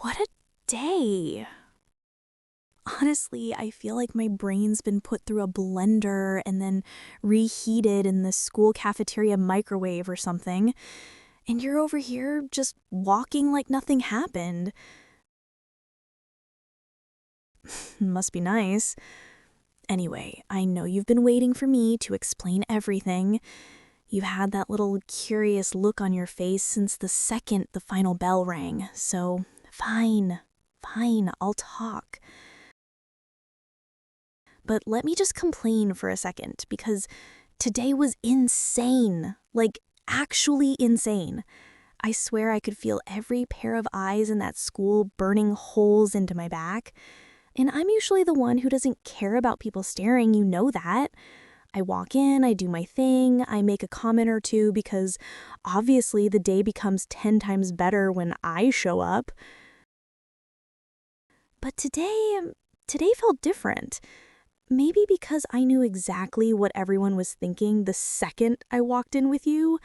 What a day. Honestly, I feel like my brain's been put through a blender and then reheated in the school cafeteria microwave or something. And you're over here just walking like nothing happened. Must be nice. Anyway, I know you've been waiting for me to explain everything. You've had that little curious look on your face since the second the final bell rang. So, fine, I'll talk. But let me just complain for a second, because today was insane. Like, actually insane. I swear I could feel every pair of eyes in that school burning holes into my back. And I'm usually the one who doesn't care about people staring, you know that. I walk in, I do my thing, I make a comment or two because obviously the day becomes 10 times better when I show up. But today felt different. Maybe because I knew exactly what everyone was thinking the second I walked in with you.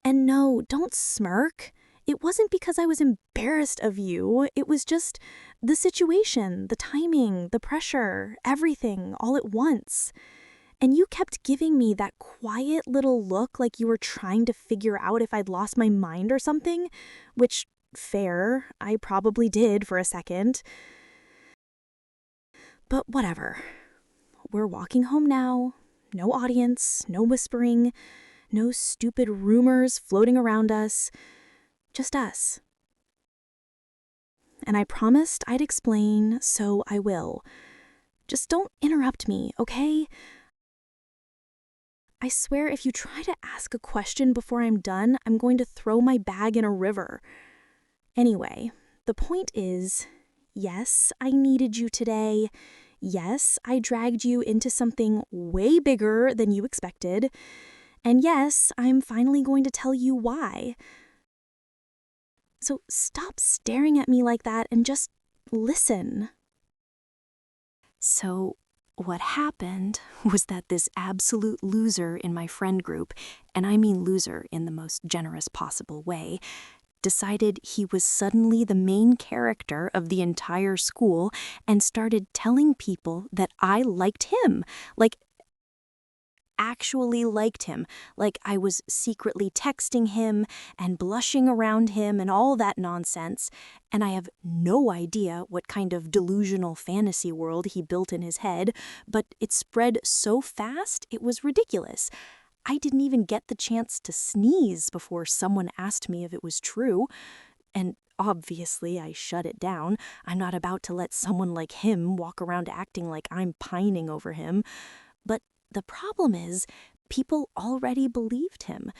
And no, don't smirk. It wasn't because I was embarrassed of you. It was just the situation, the timing, the pressure, everything all at once. And you kept giving me that quiet little look like you were trying to figure out if I'd lost my mind or something, which, fair, I probably did for a second. But whatever. We're walking home now. No audience, no whispering, no stupid rumors floating around us. Just us. And I promised I'd explain, so I will. Just don't interrupt me, okay? I swear if you try to ask a question before I'm done, I'm going to throw my bag in a river. Anyway, the point is, yes, I needed you today. Yes, I dragged you into something way bigger than you expected. And yes, I'm finally going to tell you why. So stop staring at me like that and just listen. So what happened was that this absolute loser in my friend group, and I mean loser in the most generous possible way, decided he was suddenly the main character of the entire school and started telling people that I liked him, like actually liked him, like I was secretly texting him and blushing around him and all that nonsense, and I have no idea what kind of delusional fantasy world he built in his head, but it spread so fast it was ridiculous. I didn't even get the chance to sneeze before someone asked me if it was true. And obviously, I shut it down. I'm not about to let someone like him walk around acting like I'm pining over him. But the problem is, people already believed him.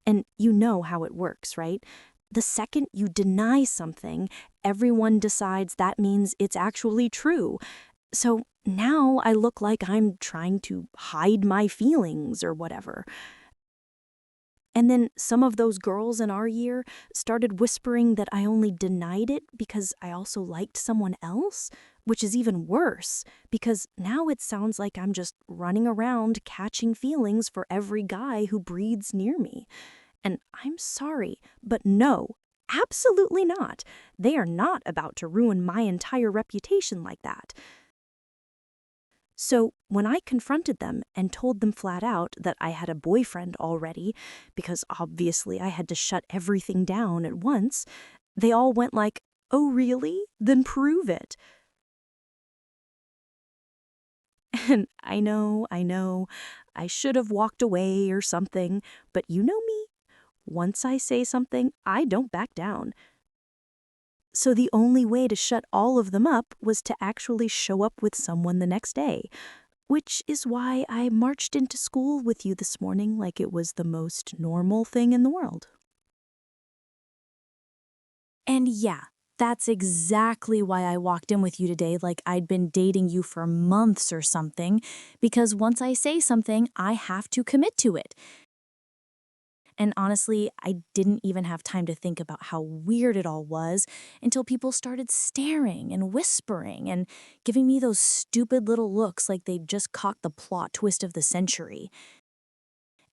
And you know how it works, right? The second you deny something, everyone decides that means it's actually true. So now I look like I'm trying to hide my feelings or whatever. And then some of those girls in our year started whispering that I only denied it because I also liked someone else, which is even worse, because now it sounds like I'm just running around catching feelings for every guy who breathes near me. And I'm sorry, but no, absolutely not. They are not about to ruin my entire reputation like that. So when I confronted them and told them flat out that I had a boyfriend already, because obviously I had to shut everything down at once, they all went like, "Oh really? Then prove it." And I know, I should have walked away or something, but you know me. Once I say something, I don't back down. So the only way to shut all of them up was to actually show up with someone the next day, which is why I marched into school with you this morning like it was the most normal thing in the world. And yeah, that's exactly why I walked in with you today like I'd been dating you for months or something, because once I say something, I have to commit to it. And honestly, I didn't even have time to think about how weird it all was until people started staring and whispering and giving me those stupid little looks like they'd just caught the plot twist of the century.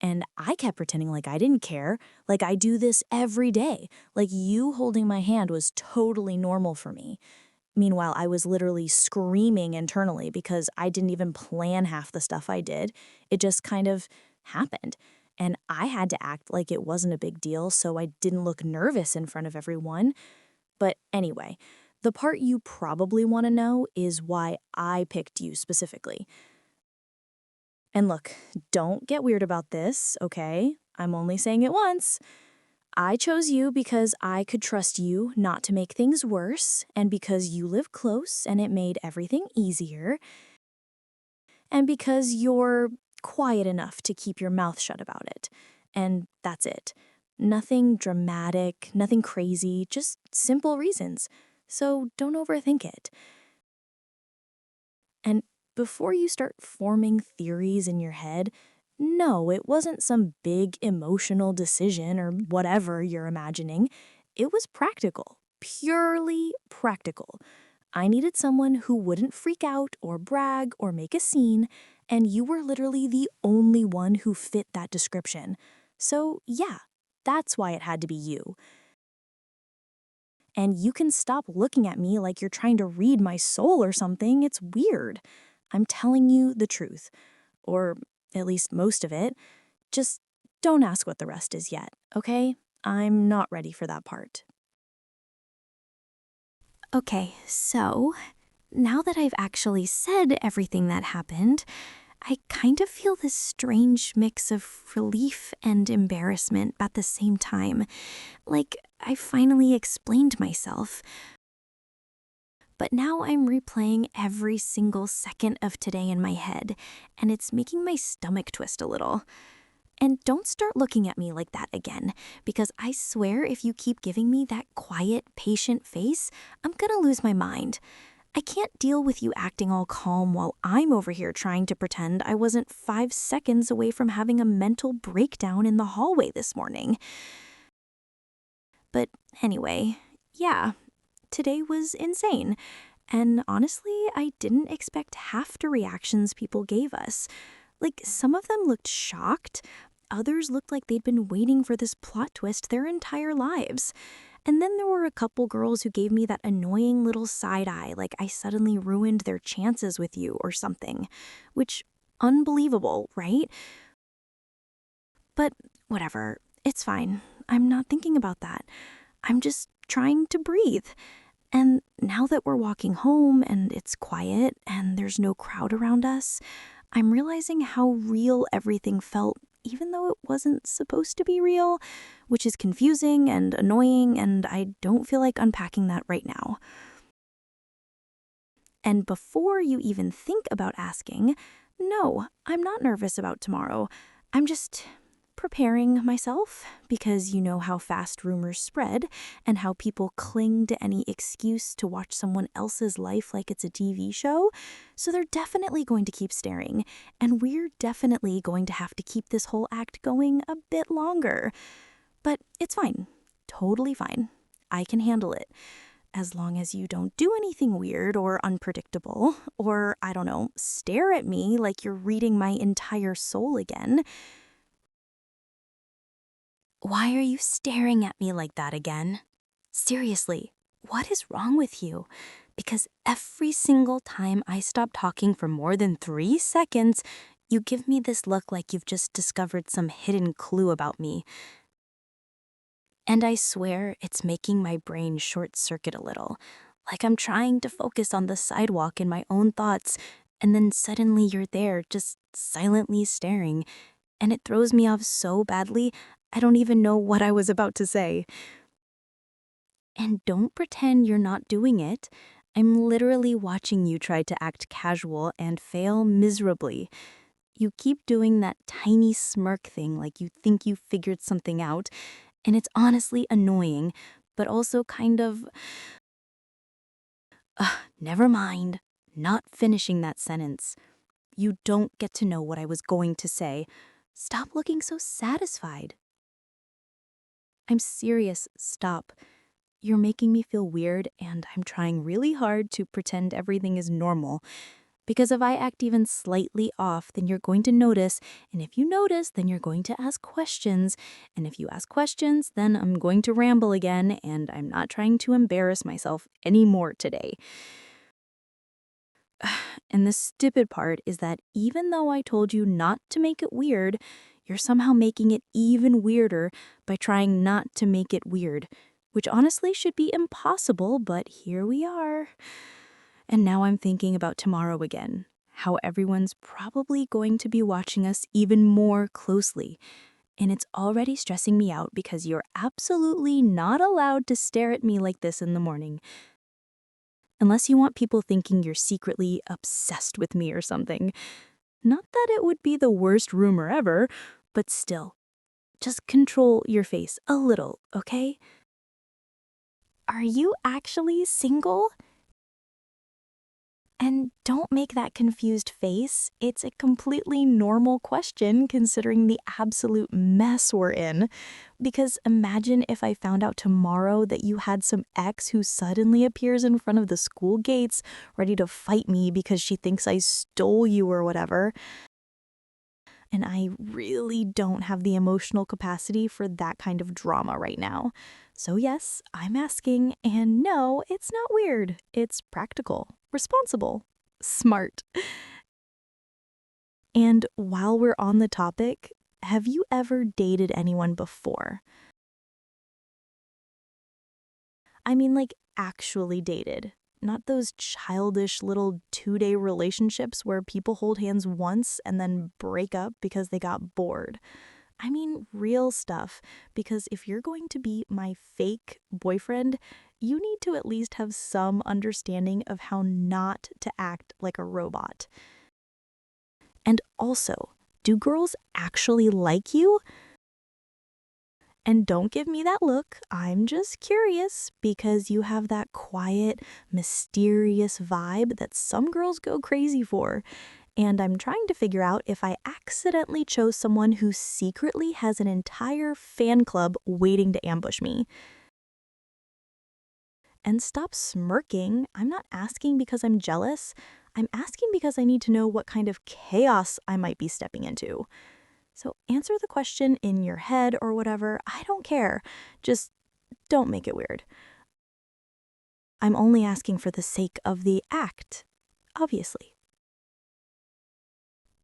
And I kept pretending like I didn't care, like I do this every day. Like you holding my hand was totally normal for me. Meanwhile, I was literally screaming internally because I didn't even plan half the stuff I did. It just kind of happened. And I had to act like it wasn't a big deal so I didn't look nervous in front of everyone. But anyway, the part you probably want to know is why I picked you specifically. And look, don't get weird about this, okay? I'm only saying it once. I chose you because I could trust you not to make things worse, and because you live close and it made everything easier, and because you're quiet enough to keep your mouth shut about it. And that's it. Nothing dramatic, nothing crazy, just simple reasons. So don't overthink it. And before you start forming theories in your head, no, it wasn't some big emotional decision or whatever you're imagining. It was practical, purely practical. I needed someone who wouldn't freak out or brag or make a scene, and you were literally the only one who fit that description. So, yeah, that's why it had to be you. And you can stop looking at me like you're trying to read my soul or something. It's weird. I'm telling you the truth. Or at least most of it. Just don't ask what the rest is yet, okay? I'm not ready for that part. Okay, so now that I've actually said everything that happened, I kind of feel this strange mix of relief and embarrassment at the same time. Like, I finally explained myself. But now I'm replaying every single second of today in my head, and it's making my stomach twist a little. And don't start looking at me like that again, because I swear if you keep giving me that quiet, patient face, I'm gonna lose my mind. I can't deal with you acting all calm while I'm over here trying to pretend I wasn't 5 seconds away from having a mental breakdown in the hallway this morning. But anyway, yeah, today was insane. And honestly, I didn't expect half the reactions people gave us. Like, some of them looked shocked, others looked like they'd been waiting for this plot twist their entire lives. And then there were a couple girls who gave me that annoying little side eye, like I suddenly ruined their chances with you or something. Which, unbelievable, right? But whatever, it's fine. I'm not thinking about that. I'm just trying to breathe. And now that we're walking home and it's quiet and there's no crowd around us, I'm realizing how real everything felt, even though it wasn't supposed to be real, which is confusing and annoying, and I don't feel like unpacking that right now. And before you even think about asking, no, I'm not nervous about tomorrow. I'm just preparing myself because you know how fast rumors spread and how people cling to any excuse to watch someone else's life like it's a TV show. So they're definitely going to keep staring, and we're definitely going to have to keep this whole act going a bit longer. But it's fine. Totally fine. I can handle it. As long as you don't do anything weird or unpredictable, or, I don't know, stare at me like you're reading my entire soul again. Why are you staring at me like that again? Seriously, what is wrong with you? Because every single time I stop talking for more than 3 seconds, you give me this look like you've just discovered some hidden clue about me. And I swear it's making my brain short-circuit a little, like I'm trying to focus on the sidewalk in my own thoughts, and then suddenly you're there just silently staring, and it throws me off so badly, I don't even know what I was about to say. And don't pretend you're not doing it. I'm literally watching you try to act casual and fail miserably. You keep doing that tiny smirk thing like you think you figured something out, and it's honestly annoying, but also kind of... Never mind. Not finishing that sentence. You don't get to know what I was going to say. Stop looking so satisfied. I'm serious, stop. You're making me feel weird, and I'm trying really hard to pretend everything is normal. Because if I act even slightly off, then you're going to notice. And if you notice, then you're going to ask questions. And if you ask questions, then I'm going to ramble again. And I'm not trying to embarrass myself anymore today. And the stupid part is that even though I told you not to make it weird, you're somehow making it even weirder by trying not to make it weird, which honestly should be impossible, but here we are. And now I'm thinking about tomorrow again, how everyone's probably going to be watching us even more closely. And it's already stressing me out because you're absolutely not allowed to stare at me like this in the morning. Unless you want people thinking you're secretly obsessed with me or something. Not that it would be the worst rumor ever, but still, just control your face a little, okay? Are you actually single? And don't make that confused face. It's a completely normal question considering the absolute mess we're in. Because imagine if I found out tomorrow that you had some ex who suddenly appears in front of the school gates ready to fight me because she thinks I stole you or whatever. And I really don't have the emotional capacity for that kind of drama right now. So yes, I'm asking, and no, it's not weird. It's practical, responsible, smart. And while we're on the topic, have you ever dated anyone before? I mean, like actually dated. Not those childish little 2-day relationships where people hold hands once and then break up because they got bored. I mean real stuff, because if you're going to be my fake boyfriend, you need to at least have some understanding of how not to act like a robot. And also, do girls actually like you? And don't give me that look, I'm just curious, because you have that quiet, mysterious vibe that some girls go crazy for. And I'm trying to figure out if I accidentally chose someone who secretly has an entire fan club waiting to ambush me. And stop smirking. I'm not asking because I'm jealous. I'm asking because I need to know what kind of chaos I might be stepping into. So answer the question in your head or whatever. I don't care. Just don't make it weird. I'm only asking for the sake of the act, obviously.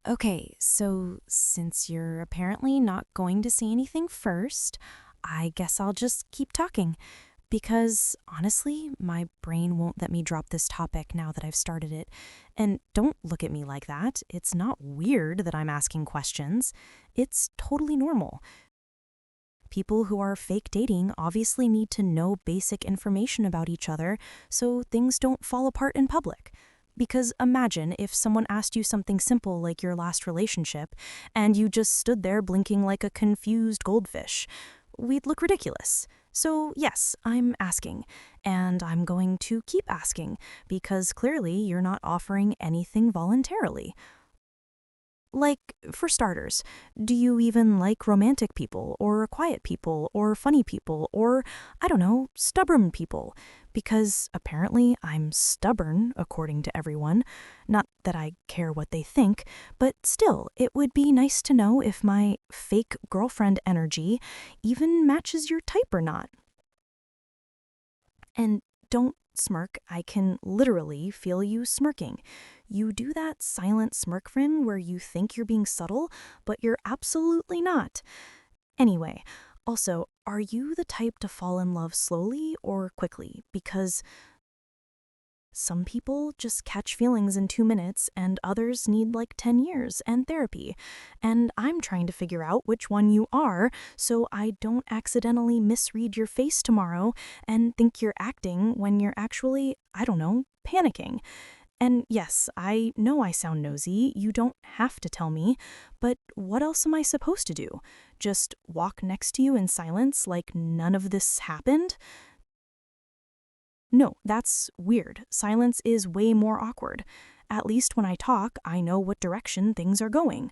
Okay, so since you're apparently not going to say anything first, I guess I'll just keep talking. Because honestly, my brain won't let me drop this topic now that I've started it. And don't look at me like that. It's not weird that I'm asking questions. It's totally normal. People who are fake dating obviously need to know basic information about each other so things don't fall apart in public. Because imagine if someone asked you something simple like your last relationship, and you just stood there blinking like a confused goldfish. We'd look ridiculous. So yes, I'm asking, and I'm going to keep asking, because clearly you're not offering anything voluntarily. Like, for starters, do you even like romantic people, or quiet people, or funny people, or, I don't know, stubborn people? Because apparently I'm stubborn, according to everyone. Not that I care what they think, but still, it would be nice to know if my fake girlfriend energy even matches your type or not. And don't smirk, I can literally feel you smirking. You do that silent smirk grin where you think you're being subtle, but you're absolutely not. Anyway, also, are you the type to fall in love slowly or quickly? Because some people just catch feelings in 2 minutes and others need like 10 years and therapy. And I'm trying to figure out which one you are so I don't accidentally misread your face tomorrow and think you're acting when you're actually, I don't know, panicking. And yes, I know I sound nosy, you don't have to tell me, but what else am I supposed to do? Just walk next to you in silence like none of this happened? No, that's weird. Silence is way more awkward. At least when I talk, I know what direction things are going.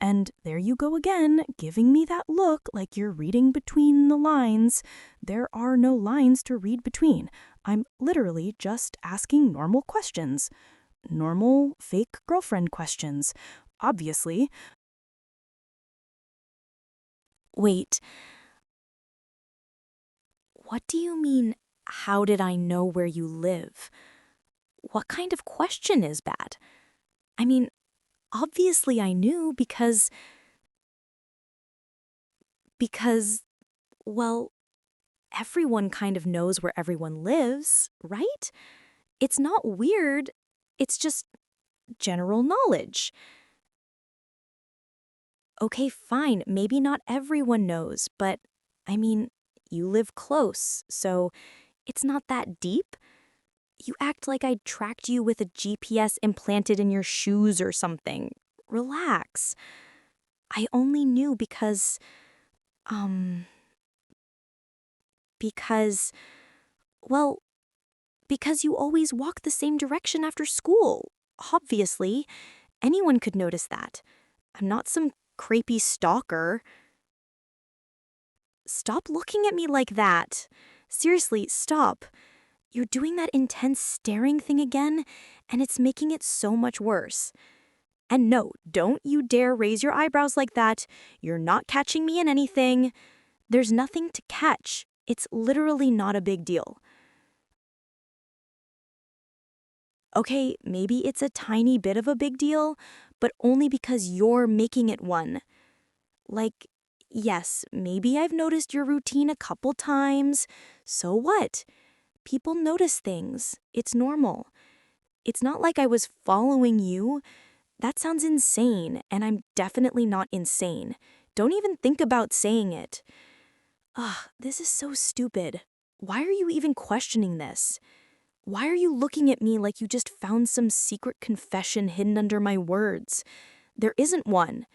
And there you go again, giving me that look like you're reading between the lines. There are no lines to read between. I'm literally just asking normal questions. normal, fake girlfriend questions, obviously. Wait, what do you mean, how did I know where you live? What kind of question is bad? I mean, obviously I knew because, well, everyone kind of knows where everyone lives, right? It's not weird, it's just general knowledge. Okay, fine, maybe not everyone knows, but I mean, you live close, so it's not that deep. You act like I tracked you with a GPS implanted in your shoes or something. Relax. I only knew um, because, well, because you always walk the same direction after school. Obviously, anyone could notice that. I'm not some creepy stalker. Stop looking at me like that. Seriously, stop. You're doing that intense staring thing again, and it's making it so much worse. And no, don't you dare raise your eyebrows like that. You're not catching me in anything. There's nothing to catch. It's literally not a big deal. Okay, maybe it's a tiny bit of a big deal, but only because you're making it one. Like, yes, maybe I've noticed your routine a couple times. So what? People notice things. It's normal. It's not like I was following you. That sounds insane, and I'm definitely not insane. Don't even think about saying it. Ugh, this is so stupid. Why are you even questioning this? Why are you looking at me like you just found some secret confession hidden under my words? There isn't one.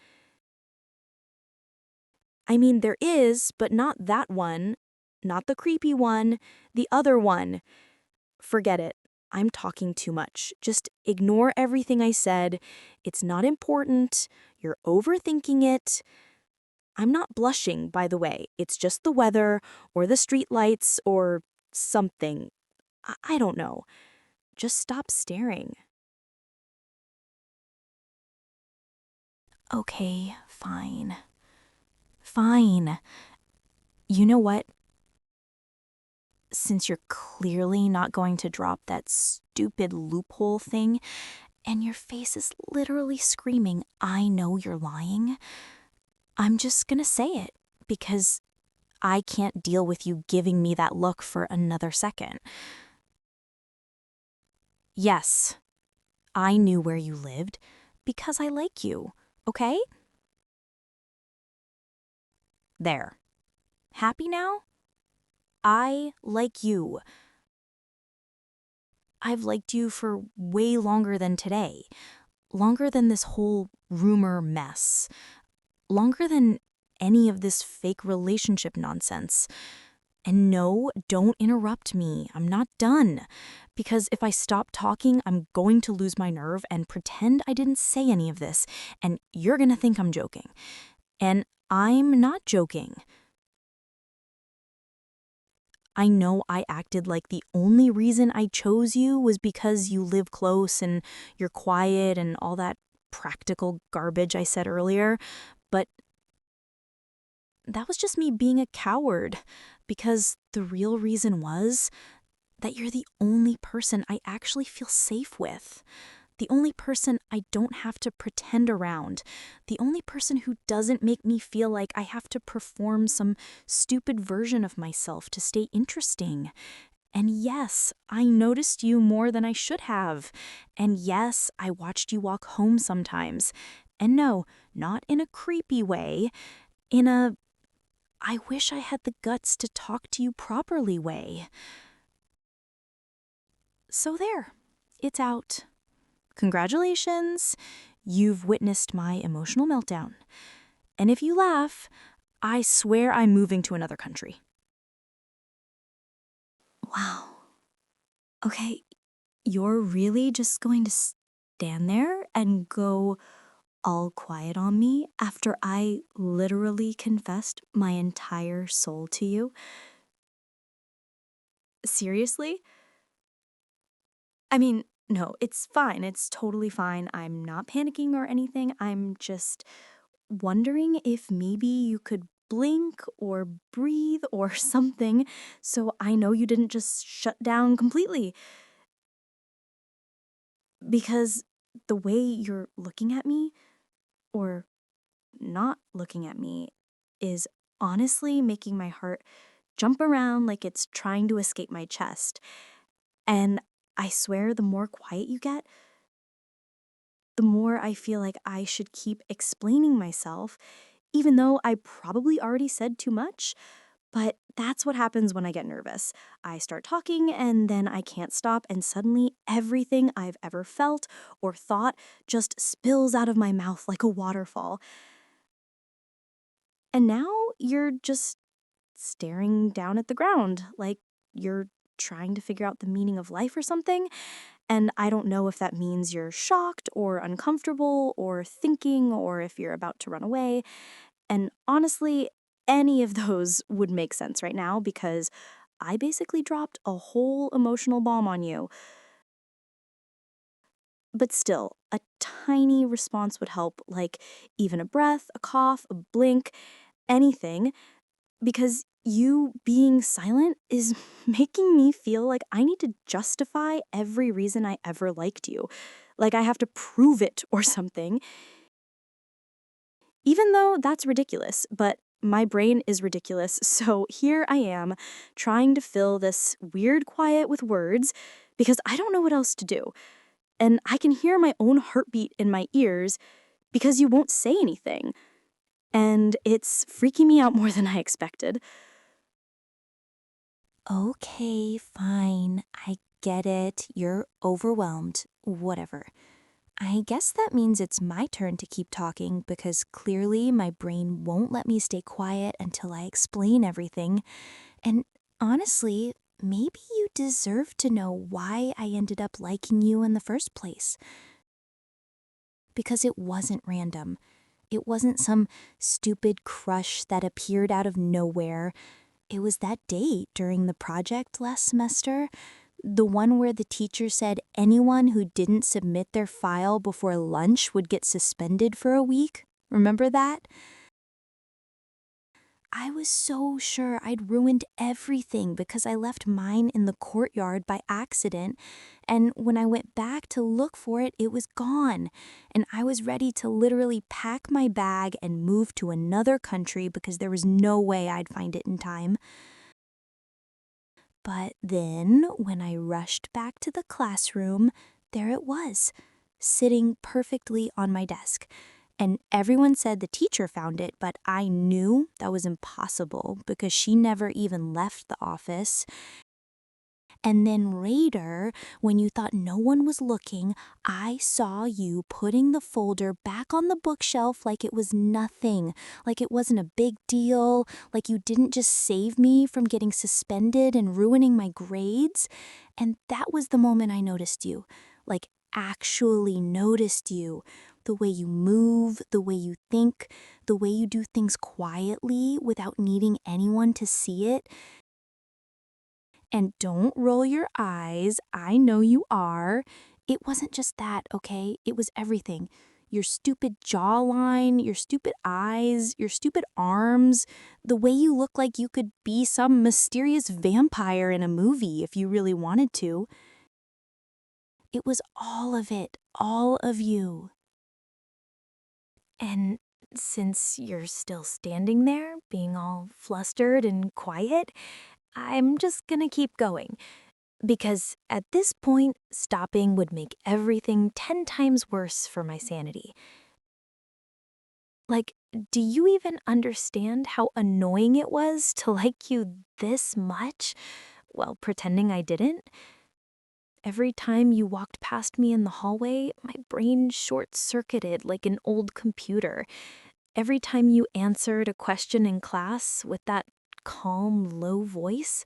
I mean, there is, but not that one. Not the creepy one. The other one. Forget it. I'm talking too much. Just ignore everything I said. It's not important. You're overthinking it. I'm not blushing, by the way. It's just the weather, or the streetlights, or something. I don't know. Just stop staring. Okay, fine. Fine. You know what? Since you're clearly not going to drop that stupid loophole thing, and your face is literally screaming, I know you're lying, I'm just gonna say it, because I can't deal with you giving me that look for another second. Yes, I knew where you lived, because I like you, okay? There. Happy now? I like you. I've liked you for way longer than today. Longer than this whole rumor mess. Longer than any of this fake relationship nonsense. And no, don't interrupt me. I'm not done. Because if I stop talking, I'm going to lose my nerve and pretend I didn't say any of this, and you're gonna think I'm joking. And I'm not joking. I know I acted like the only reason I chose you was because you live close and you're quiet and all that practical garbage I said earlier, but that was just me being a coward, because the real reason was that you're the only person I actually feel safe with. The only person I don't have to pretend around. The only person who doesn't make me feel like I have to perform some stupid version of myself to stay interesting. And yes, I noticed you more than I should have. And yes, I watched you walk home sometimes. And no, not in a creepy way. In a, I wish I had the guts to talk to you properly way. So there, it's out. Congratulations, you've witnessed my emotional meltdown. And if you laugh, I swear I'm moving to another country. Wow. Okay, you're really just going to stand there and go all quiet on me after I literally confessed my entire soul to you? Seriously? I mean, No, it's fine. It's totally fine. I'm not panicking or anything. I'm just wondering if maybe you could blink or breathe or something so I know you didn't just shut down completely. Because the way you're looking at me, or not looking at me, is honestly making my heart jump around like it's trying to escape my chest. And I swear, the more quiet you get, the more I feel like I should keep explaining myself, even though I probably already said too much. But that's what happens when I get nervous. I start talking and then I can't stop, and suddenly everything I've ever felt or thought just spills out of my mouth like a waterfall. And now you're just staring down at the ground, like you're trying to figure out the meaning of life or something. And I don't know if that means you're shocked or uncomfortable or thinking or if you're about to run away. And honestly, any of those would make sense right now because I basically dropped a whole emotional bomb on you. But still, a tiny response would help, like even a breath, a cough, a blink, anything, because you being silent is making me feel like I need to justify every reason I ever liked you. Like I have to prove it or something. Even though that's ridiculous, but my brain is ridiculous, so here I am trying to fill this weird quiet with words because I don't know what else to do. And I can hear my own heartbeat in my ears because you won't say anything. And it's freaking me out more than I expected. Okay, fine. I get it. You're overwhelmed. Whatever. I guess that means it's my turn to keep talking because clearly my brain won't let me stay quiet until I explain everything. And honestly, maybe you deserve to know why I ended up liking you in the first place. Because it wasn't random. It wasn't some stupid crush that appeared out of nowhere. It was that date during the project last semester. The one where the teacher said anyone who didn't submit their file before lunch would get suspended for a week. Remember that? I was so sure I'd ruined everything because I left mine in the courtyard by accident. And when I went back to look for it, it was gone. And I was ready to literally pack my bag and move to another country because there was no way I'd find it in time. But then, when I rushed back to the classroom, there it was, sitting perfectly on my desk. And everyone said the teacher found it, but I knew that was impossible because she never even left the office. And then later, when you thought no one was looking, I saw you putting the folder back on the bookshelf like it was nothing, like it wasn't a big deal, like you didn't just save me from getting suspended and ruining my grades. And that was the moment I noticed you, like actually noticed you. The way you move, the way you think, the way you do things quietly without needing anyone to see it. And don't roll your eyes. I know you are. It wasn't just that, okay? It was everything. Your stupid jawline, your stupid eyes, your stupid arms, the way you look like you could be some mysterious vampire in a movie if you really wanted to. It was all of it, all of you. And since you're still standing there, being all flustered and quiet, I'm just gonna keep going. Because at this point, stopping would make everything 10 times worse for my sanity. Like, do you even understand how annoying it was to like you this much? Well, pretending I didn't? Every time you walked past me in the hallway, my brain short-circuited like an old computer. Every time you answered a question in class with that calm, low voice,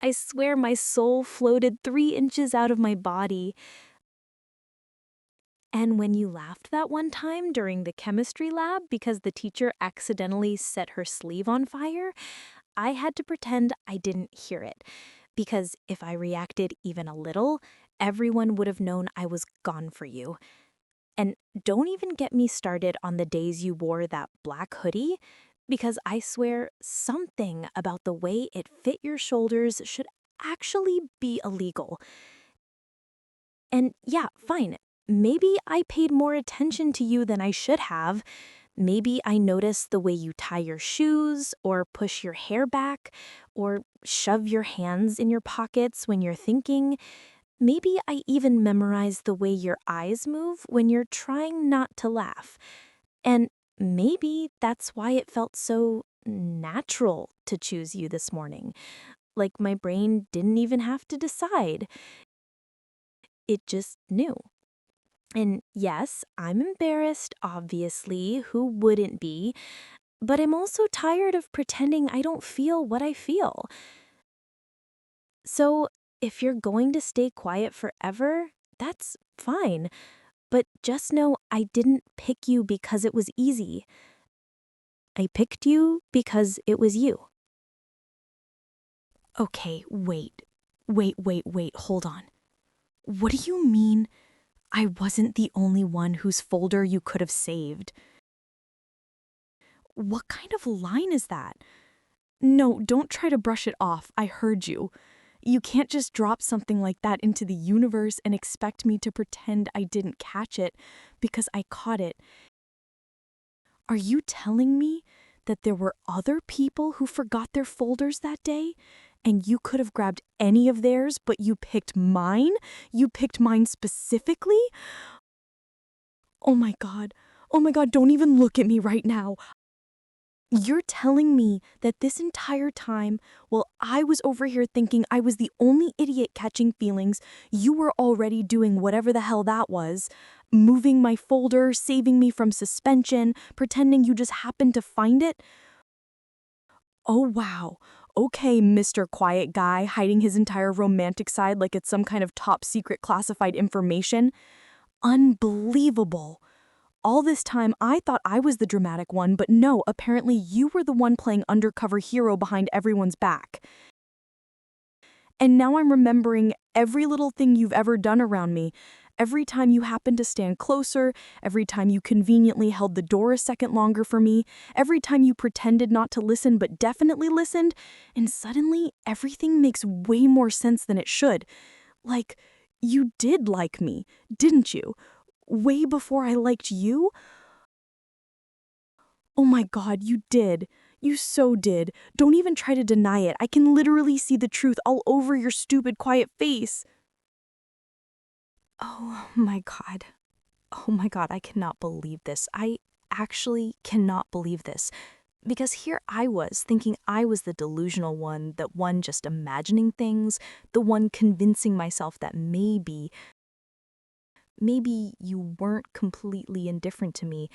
I swear my soul floated 3 inches out of my body. And when you laughed that one time during the chemistry lab because the teacher accidentally set her sleeve on fire, I had to pretend I didn't hear it. Because if I reacted even a little, everyone would have known I was gone for you. And don't even get me started on the days you wore that black hoodie, because I swear something about the way it fit your shoulders should actually be illegal. And yeah, fine. Maybe I paid more attention to you than I should have. Maybe I noticed the way you tie your shoes, or push your hair back, or shove your hands in your pockets when you're thinking. Maybe I even memorize the way your eyes move when you're trying not to laugh. And maybe that's why it felt so natural to choose you this morning. Like my brain didn't even have to decide. It just knew. And yes, I'm embarrassed, obviously. Who wouldn't be? But I'm also tired of pretending I don't feel what I feel. So, if you're going to stay quiet forever, that's fine. But just know I didn't pick you because it was easy. I picked you because it was you. Okay, wait, hold on. What do you mean I wasn't the only one whose folder you could have saved? What kind of line is that? No, don't try to brush it off. I heard you. You can't just drop something like that into the universe and expect me to pretend I didn't catch it because I caught it. Are you telling me that there were other people who forgot their folders that day? And you could have grabbed any of theirs, but you picked mine? You picked mine specifically? Oh my God. Oh my God, don't even look at me right now. You're telling me that this entire time, while I was over here thinking I was the only idiot catching feelings, you were already doing whatever the hell that was, moving my folder, saving me from suspension, pretending you just happened to find it? Oh wow. Okay, Mr. Quiet Guy hiding his entire romantic side like it's some kind of top secret classified information. Unbelievable. All this time, I thought I was the dramatic one, but no, apparently you were the one playing undercover hero behind everyone's back. And now I'm remembering every little thing you've ever done around me. Every time you happened to stand closer, every time you conveniently held the door a second longer for me, every time you pretended not to listen but definitely listened, and suddenly everything makes way more sense than it should. Like, you did like me, didn't you? Way before I liked you? Oh my God, you did. You so did. Don't even try to deny it. I can literally see the truth all over your stupid, quiet face. Oh my God. Oh my God, I cannot believe this. I actually cannot believe this. Because here I was, thinking I was the delusional one, the one just imagining things, the one convincing myself that maybe you weren't completely indifferent to me.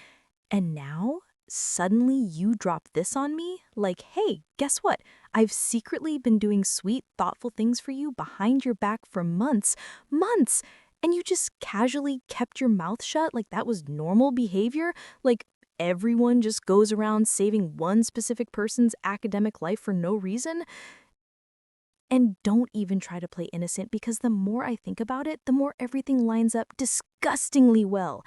And now, suddenly you drop this on me? Like, hey, guess what? I've secretly been doing sweet, thoughtful things for you behind your back for months, and you just casually kept your mouth shut like that was normal behavior? Like, everyone just goes around saving one specific person's academic life for no reason? And don't even try to play innocent, because the more I think about it, the more everything lines up disgustingly well.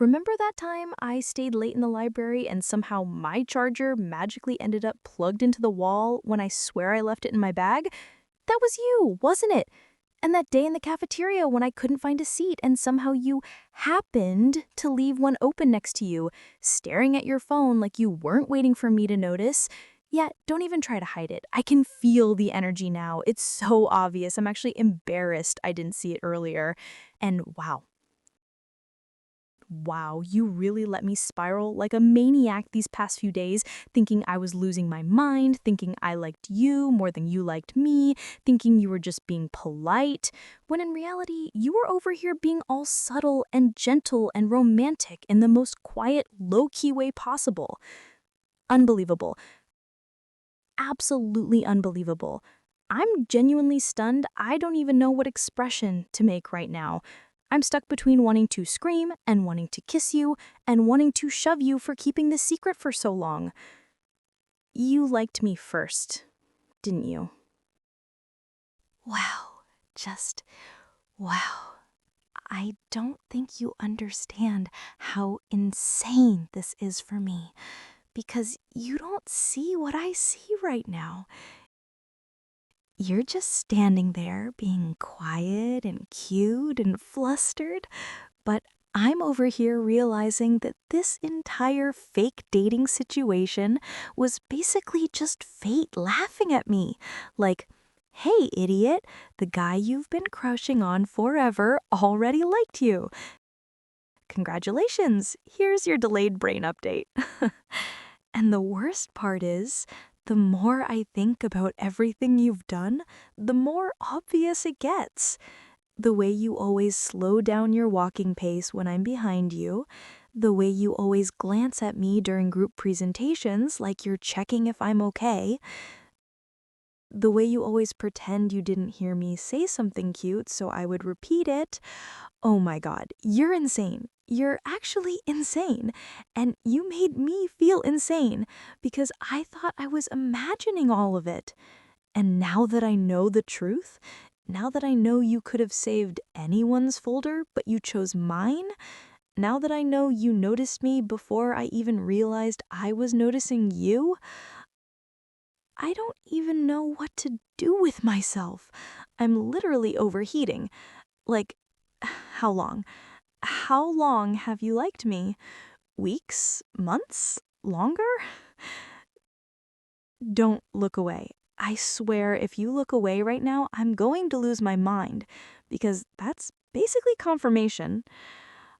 Remember that time I stayed late in the library and somehow my charger magically ended up plugged into the wall when I swear I left it in my bag? That was you, wasn't it? And that day in the cafeteria when I couldn't find a seat and somehow you happened to leave one open next to you, staring at your phone like you weren't waiting for me to notice. Yeah, don't even try to hide it. I can feel the energy now. It's so obvious. I'm actually embarrassed I didn't see it earlier. And wow, you really let me spiral like a maniac these past few days, thinking I was losing my mind, thinking I liked you more than you liked me, thinking you were just being polite, when in reality, you were over here being all subtle and gentle and romantic in the most quiet, low-key way possible. Unbelievable. Absolutely unbelievable. I'm genuinely stunned. I don't even know what expression to make right now. I'm stuck between wanting to scream and wanting to kiss you and wanting to shove you for keeping this secret for so long. You liked me first, didn't you? Wow, just Wow, I don't think you understand how insane this is for me, because you don't see what I see right now. You're just standing there being quiet and cute and flustered, but I'm over here realizing that this entire fake dating situation was basically just fate laughing at me. Like, hey, idiot, the guy you've been crushing on forever already liked you. Congratulations, here's your delayed brain update. And the worst part is, the more I think about everything you've done, the more obvious it gets. The way you always slow down your walking pace when I'm behind you, the way you always glance at me during group presentations like you're checking if I'm okay, the way you always pretend you didn't hear me say something cute so I would repeat it. Oh my God, you're insane. You're actually insane. And you made me feel insane because I thought I was imagining all of it. And now that I know the truth, now that I know you could have saved anyone's folder, but you chose mine, now that I know you noticed me before I even realized I was noticing you, I don't even know what to do with myself. I'm literally overheating. Like, how long? How long have you liked me? Weeks? Months? Longer? Don't look away. I swear if you look away right now, I'm going to lose my mind, because that's basically confirmation.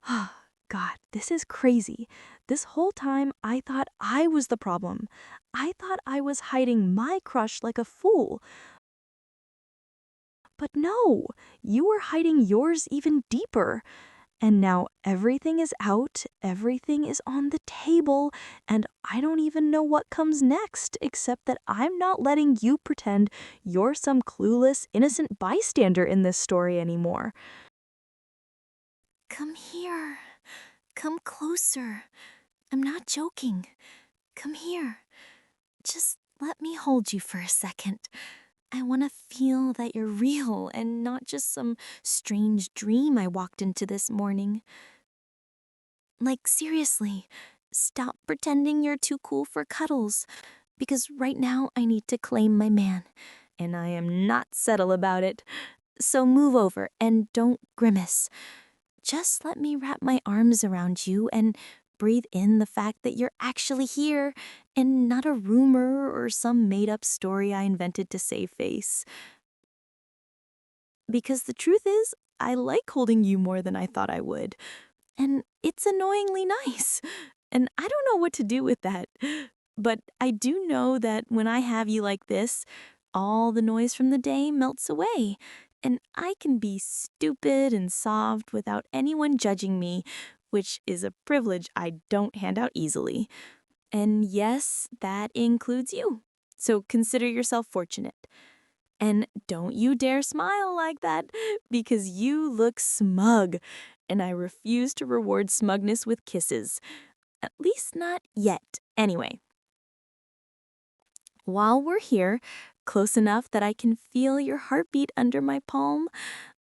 God, this is crazy. This whole time, I thought I was the problem. I thought I was hiding my crush like a fool. But no, you were hiding yours even deeper. And now everything is out, everything is on the table, and I don't even know what comes next, except that I'm not letting you pretend you're some clueless, innocent bystander in this story anymore. Come here. Come closer. I'm not joking. Come here. Just let me hold you for a second. I want to feel that you're real and not just some strange dream I walked into this morning. Like, seriously, stop pretending you're too cool for cuddles, because right now I need to claim my man, and I am not subtle about it. So move over and don't grimace. Just let me wrap my arms around you and breathe in the fact that you're actually here and not a rumor or some made-up story I invented to save face. Because the truth is, I like holding you more than I thought I would. And it's annoyingly nice. And I don't know what to do with that. But I do know that when I have you like this, all the noise from the day melts away. And I can be stupid and soft without anyone judging me, which is a privilege I don't hand out easily. And yes, that includes you. So consider yourself fortunate. And don't you dare smile like that, because you look smug, and I refuse to reward smugness with kisses. At least not yet, anyway. While we're here, close enough that I can feel your heartbeat under my palm,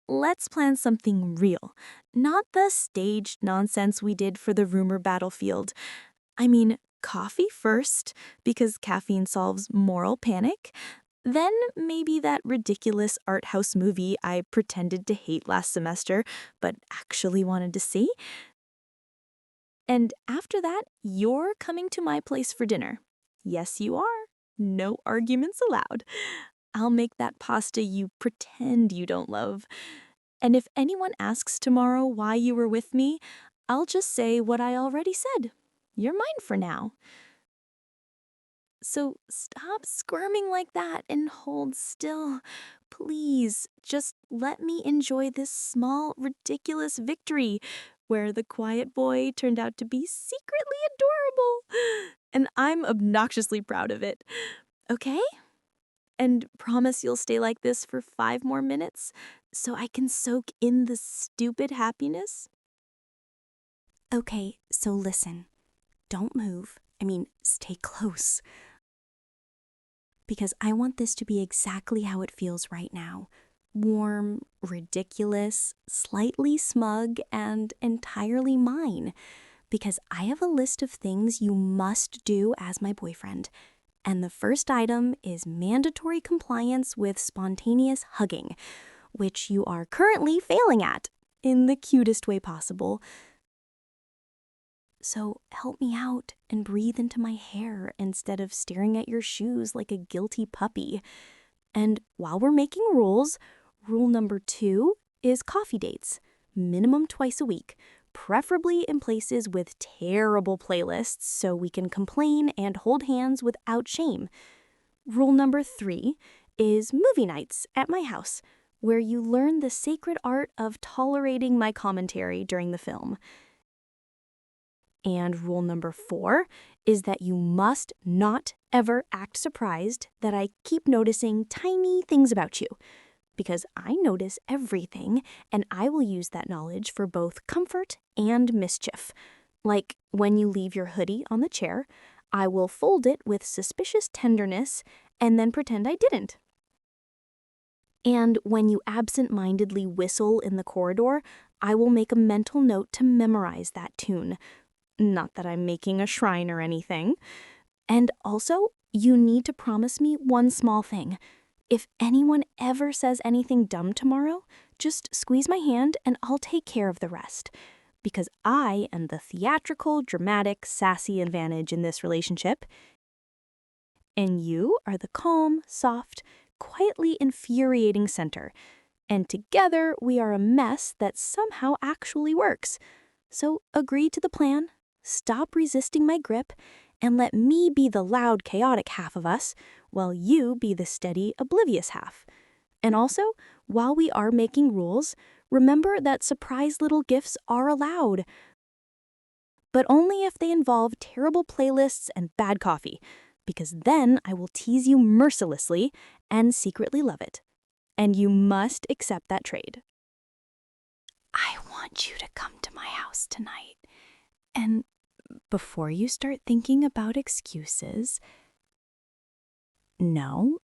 let's plan something real, not the staged nonsense we did for the rumor battlefield. I mean, coffee first, because caffeine solves moral panic. Then maybe that ridiculous art house movie I pretended to hate last semester, but actually wanted to see. And after that, you're coming to my place for dinner. Yes, you are. No arguments allowed. I'll make that pasta you pretend you don't love. And if anyone asks tomorrow why you were with me, I'll just say what I already said. You're mine for now. So stop squirming like that and hold still. Please, just let me enjoy this small, ridiculous victory where the quiet boy turned out to be secretly adorable. And I'm obnoxiously proud of it. Okay? And promise you'll stay like this for 5 more minutes so I can soak in the stupid happiness? Okay, so listen. Don't move. I mean, stay close. Because I want this to be exactly how it feels right now. warm, ridiculous, slightly smug, and entirely mine. Because I have a list of things you must do as my boyfriend. And the first item is mandatory compliance with spontaneous hugging, which you are currently failing at in the cutest way possible. So help me out and breathe into my hair instead of staring at your shoes like a guilty puppy. And while we're making rules, rule number 2 is coffee dates, minimum twice a week, preferably in places with terrible playlists so we can complain and hold hands without shame. Rule number 3 is movie nights at my house, where you learn the sacred art of tolerating my commentary during the film. And rule number 4 is that you must not ever act surprised that I keep noticing tiny things about you. Because I notice everything, and I will use that knowledge for both comfort and mischief. Like when you leave your hoodie on the chair, I will fold it with suspicious tenderness and then pretend I didn't. And when you absent-mindedly whistle in the corridor, I will make a mental note to memorize that tune. Not that I'm making a shrine or anything. And also, you need to promise me one small thing. If anyone ever says anything dumb tomorrow, just squeeze my hand and I'll take care of the rest. Because I am the theatrical, dramatic, sassy advantage in this relationship. And you are the calm, soft, quietly infuriating center. And together we are a mess that somehow actually works. So agree to the plan, stop resisting my grip, and let me be the loud, chaotic half of us, while you be the steady, oblivious half. And also, while we are making rules, remember that surprise little gifts are allowed. But only if they involve terrible playlists and bad coffee, because then I will tease you mercilessly and secretly love it. And you must accept that trade. I want you to come to my house tonight. And before you start thinking about excuses, no,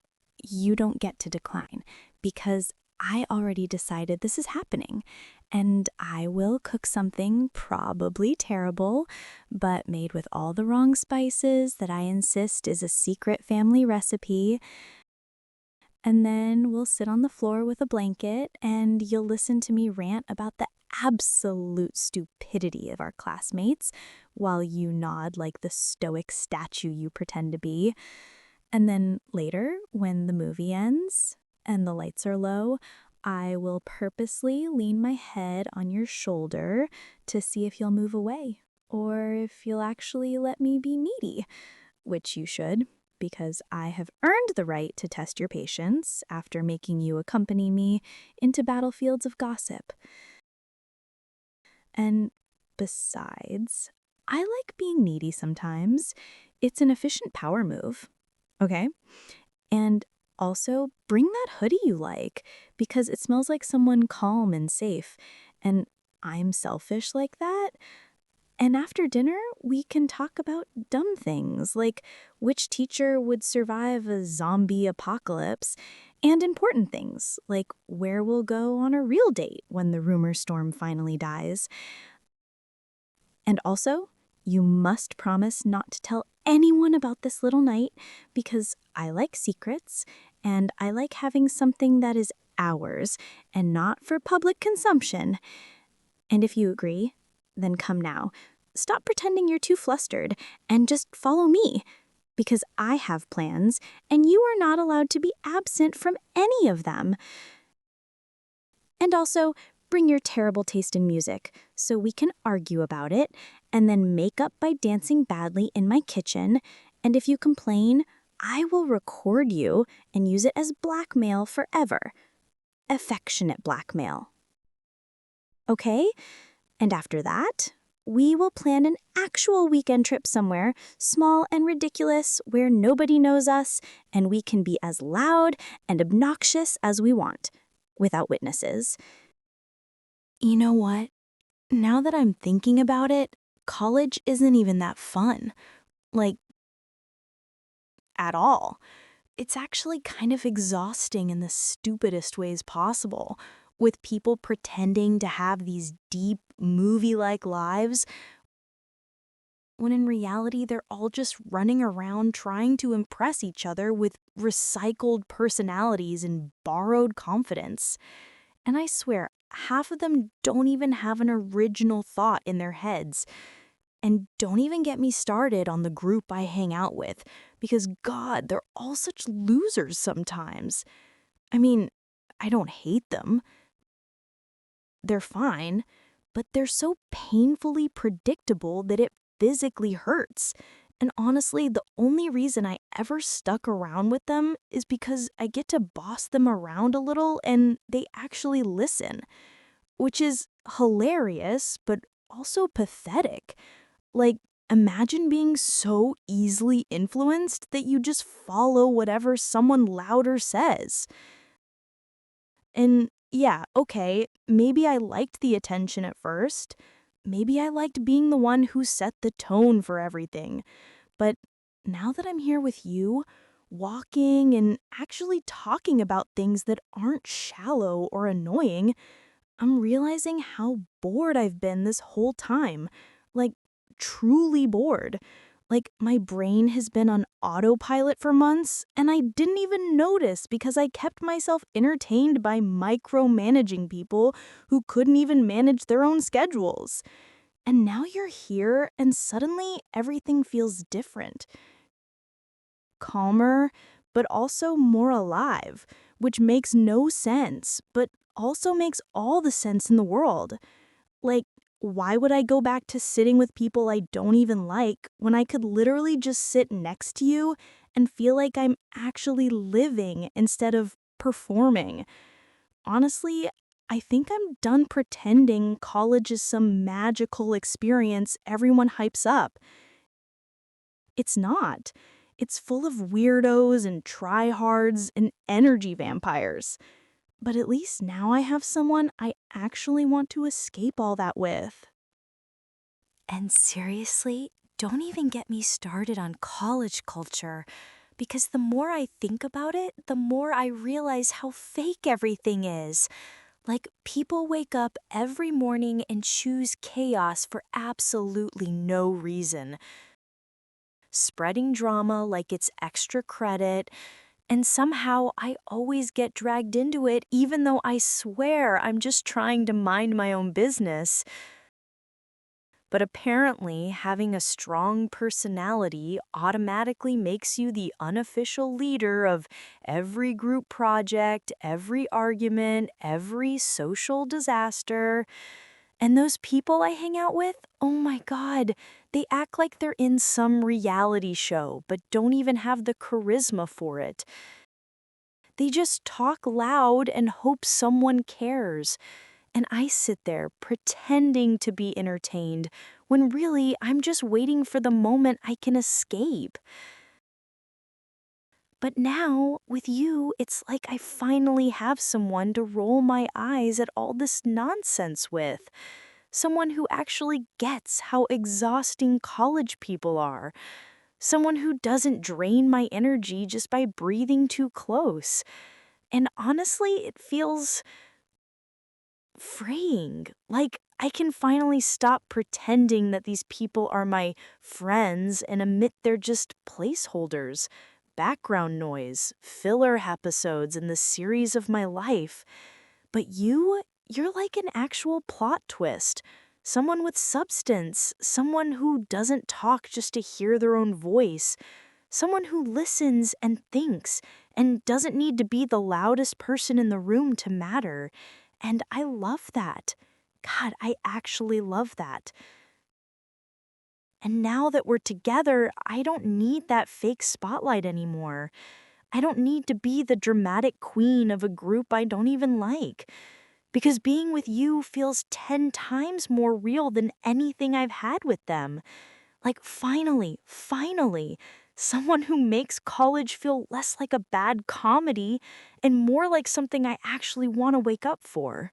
you don't get to decline, because I already decided this is happening, and I will cook something probably terrible, but made with all the wrong spices that I insist is a secret family recipe. And then we'll sit on the floor with a blanket, and you'll listen to me rant about the absolute stupidity of our classmates while you nod like the stoic statue you pretend to be. And then later, when the movie ends and the lights are low, I will purposely lean my head on your shoulder to see if you'll move away or if you'll actually let me be needy, which you should, because I have earned the right to test your patience after making you accompany me into battlefields of gossip. And besides, I like being needy sometimes. It's an efficient power move, okay? And also, bring that hoodie you like, because it smells like someone calm and safe. And I'm selfish like that. And after dinner, we can talk about dumb things, like which teacher would survive a zombie apocalypse, and important things, like where we'll go on a real date when the rumor storm finally dies. And also, you must promise not to tell anyone about this little night, because I like secrets, and I like having something that is ours and not for public consumption. And if you agree, then come now. Stop pretending you're too flustered and just follow me, because I have plans and you are not allowed to be absent from any of them. And also, bring your terrible taste in music so we can argue about it and then make up by dancing badly in my kitchen. And if you complain, I will record you and use it as blackmail forever. Affectionate blackmail. Okay? And after that, we will plan an actual weekend trip somewhere, small and ridiculous, where nobody knows us, and we can be as loud and obnoxious as we want, without witnesses. You know what? Now that I'm thinking about it, college isn't even that fun. Like, at all. it's actually kind of exhausting in the stupidest ways possible, with people pretending to have these deep, movie-like lives when in reality they're all just running around trying to impress each other with recycled personalities and borrowed confidence. And I swear, half of them don't even have an original thought in their heads. And don't even get me started on the group I hang out with, because God, they're all such losers sometimes. I mean, I don't hate them. They're fine, but they're so painfully predictable that it physically hurts. And honestly, the only reason I ever stuck around with them is because I get to boss them around a little and they actually listen, which is hilarious, but also pathetic. Like, imagine being so easily influenced that you just follow whatever someone louder says. And yeah, okay, maybe I liked the attention at first. Maybe I liked being the one who set the tone for everything. But now that I'm here with you, walking and actually talking about things that aren't shallow or annoying, I'm realizing how bored I've been this whole time. Like, truly bored. Like, my brain has been on autopilot for months, and I didn't even notice because I kept myself entertained by micromanaging people who couldn't even manage their own schedules. And now you're here, and suddenly everything feels different. Calmer, but also more alive, which makes no sense, but also makes all the sense in the world. Like, why would I go back to sitting with people I don't even like when I could literally just sit next to you and feel like I'm actually living instead of performing? Honestly, I think I'm done pretending college is some magical experience everyone hypes up. It's not. It's full of weirdos and tryhards and energy vampires. But at least now I have someone I actually want to escape all that with. And seriously, don't even get me started on college culture, because the more I think about it, the more I realize how fake everything is. Like, people wake up every morning and choose chaos for absolutely no reason, spreading drama like it's extra credit, and somehow I always get dragged into it even though I swear I'm just trying to mind my own business. But apparently, having a strong personality automatically makes you the unofficial leader of every group project, every argument, every social disaster. And those people I hang out with, oh my God, they act like they're in some reality show, but don't even have the charisma for it. They just talk loud and hope someone cares. And I sit there pretending to be entertained when really I'm just waiting for the moment I can escape. But now, with you, it's like I finally have someone to roll my eyes at all this nonsense with. Someone who actually gets how exhausting college people are. Someone who doesn't drain my energy just by breathing too close. And honestly, it feels freeing. Like, I can finally stop pretending that these people are my friends and admit they're just placeholders, background noise, filler episodes in the series of my life. But you're like an actual plot twist. Someone with substance, someone who doesn't talk just to hear their own voice, someone who listens and thinks and doesn't need to be the loudest person in the room to matter. And I love that. God, I actually love that. And now that we're together, I don't need that fake spotlight anymore. I don't need to be the dramatic queen of a group I don't even like. Because being with you feels 10 times more real than anything I've had with them. Like, finally, someone who makes college feel less like a bad comedy and more like something I actually want to wake up for.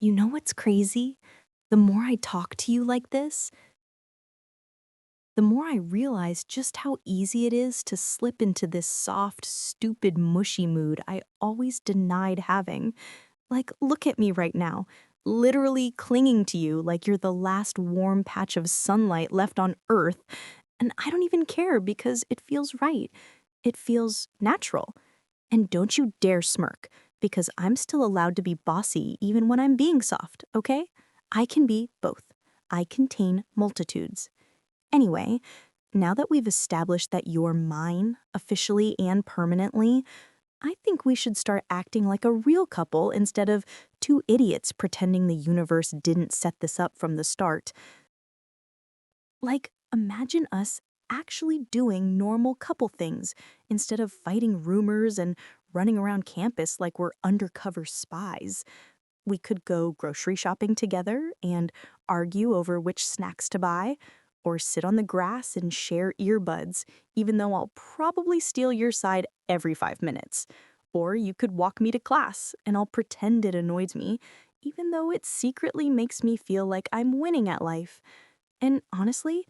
You know what's crazy? The more I talk to you like this, the more I realize just how easy it is to slip into this soft, stupid, mushy mood I always denied having. Like, look at me right now, literally clinging to you like you're the last warm patch of sunlight left on Earth, and I don't even care because it feels right. It feels natural. And don't you dare smirk, because I'm still allowed to be bossy even when I'm being soft, okay? I can be both. I contain multitudes. Anyway, now that we've established that you're mine, officially and permanently, I think we should start acting like a real couple instead of two idiots pretending the universe didn't set this up from the start. Like, imagine us actually doing normal couple things instead of fighting rumors and running around campus like we're undercover spies. We could go grocery shopping together and argue over which snacks to buy, or sit on the grass and share earbuds, even though I'll probably steal your side every 5 minutes. Or you could walk me to class and I'll pretend it annoys me, even though it secretly makes me feel like I'm winning at life. And honestly,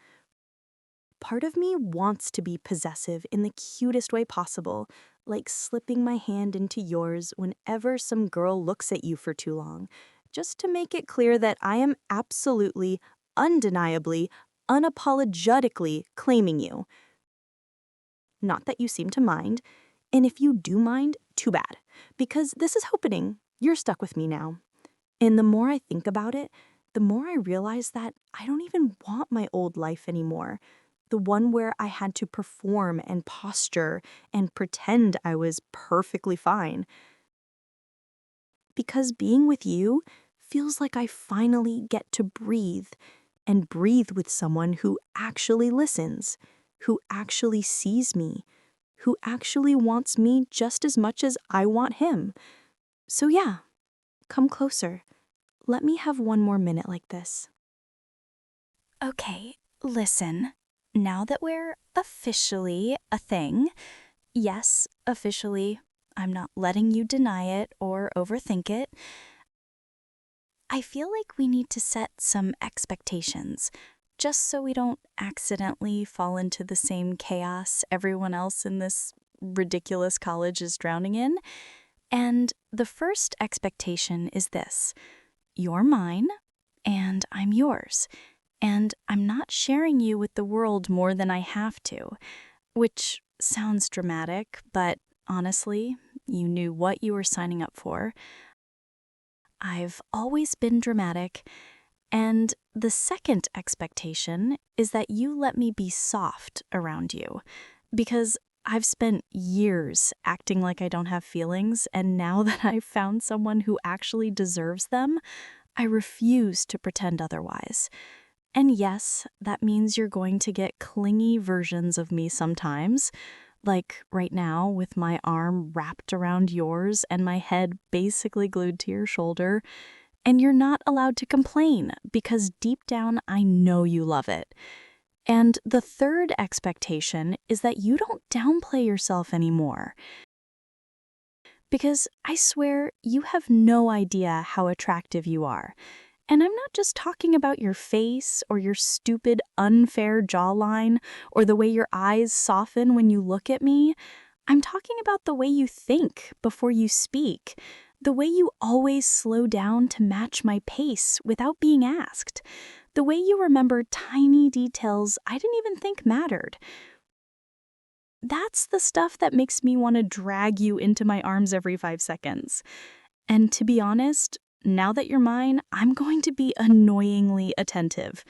part of me wants to be possessive in the cutest way possible, like slipping my hand into yours whenever some girl looks at you for too long, just to make it clear that I am absolutely, undeniably, unapologetically claiming you. Not that you seem to mind, and if you do mind, too bad, because this is happening. You're stuck with me now. And the more I think about it, the more I realize that I don't even want my old life anymore. The one where I had to perform and posture and pretend I was perfectly fine. Because being with you feels like I finally get to breathe, and breathe with someone who actually listens, who actually sees me, who actually wants me just as much as I want him. So yeah, come closer. Let me have one more minute like this. Okay, listen. Now that we're officially a thing, yes, officially, I'm not letting you deny it or overthink it. I feel like we need to set some expectations, just so we don't accidentally fall into the same chaos everyone else in this ridiculous college is drowning in. And the first expectation is this: you're mine, and I'm yours. And I'm not sharing you with the world more than I have to, which sounds dramatic, but honestly, you knew what you were signing up for. I've always been dramatic. And the second expectation is that you let me be soft around you, because I've spent years acting like I don't have feelings, and now that I've found someone who actually deserves them, I refuse to pretend otherwise. And yes, that means you're going to get clingy versions of me sometimes, like right now with my arm wrapped around yours and my head basically glued to your shoulder. And you're not allowed to complain because deep down I know you love it. And the third expectation is that you don't downplay yourself anymore. Because I swear you have no idea how attractive you are. And I'm not just talking about your face or your stupid, unfair jawline or the way your eyes soften when you look at me. I'm talking about the way you think before you speak, the way you always slow down to match my pace without being asked, the way you remember tiny details I didn't even think mattered. That's the stuff that makes me want to drag you into my arms every 5 seconds. And to be honest, now that you're mine, I'm going to be annoyingly attentive.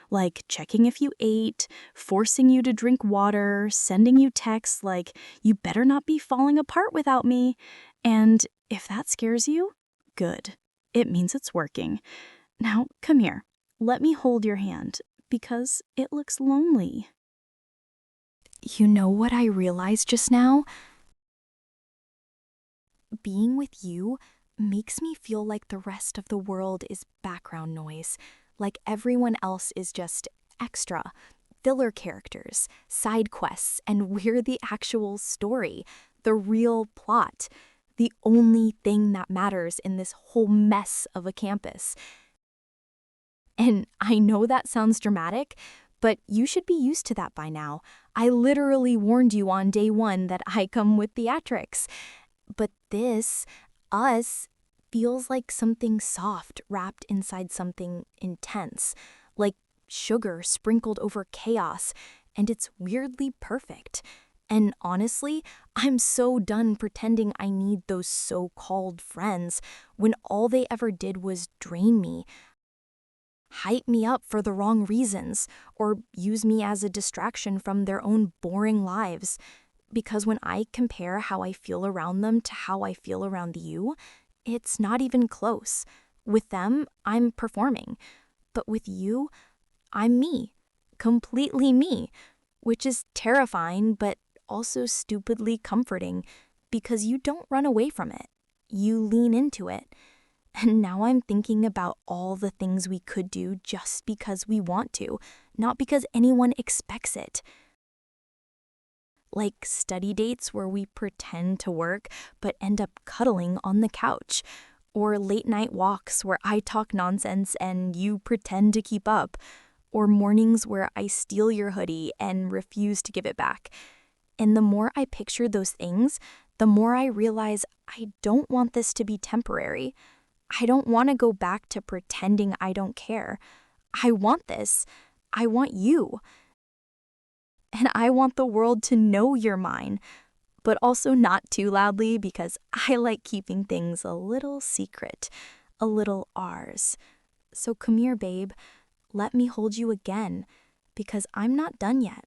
Like checking if you ate, forcing you to drink water, sending you texts like, you better not be falling apart without me. And if that scares you, good. It means it's working. Now, come here. Let me hold your hand, because it looks lonely. You know what I realized just now? Being with you makes me feel like the rest of the world is background noise, like everyone else is just extra, filler characters, side quests, and we're the actual story, the real plot, the only thing that matters in this whole mess of a campus. And I know that sounds dramatic, But you should be used to that by now. I literally warned you on day 1 that I come with theatrics. But this, us, feels like something soft wrapped inside something intense, like sugar sprinkled over chaos, and it's weirdly perfect. And honestly, I'm so done pretending I need those so-called friends when all they ever did was drain me, hype me up for the wrong reasons, or use me as a distraction from their own boring lives. Because when I compare how I feel around them to how I feel around you, it's not even close. With them, I'm performing. But with you, I'm me. Completely me. Which is terrifying, but also stupidly comforting, because you don't run away from it. You lean into it. And now I'm thinking about all the things we could do just because we want to, not because anyone expects it. Like study dates where we pretend to work but end up cuddling on the couch, or late night walks where I talk nonsense and you pretend to keep up, or mornings where I steal your hoodie and refuse to give it back. And the more I picture those things, the more I realize I don't want this to be temporary. I don't want to go back to pretending I don't care. I want this. I want you. And I want the world to know you're mine, but also not too loudly because I like keeping things a little secret, a little ours. So come here, babe. Let me hold you again, because I'm not done yet.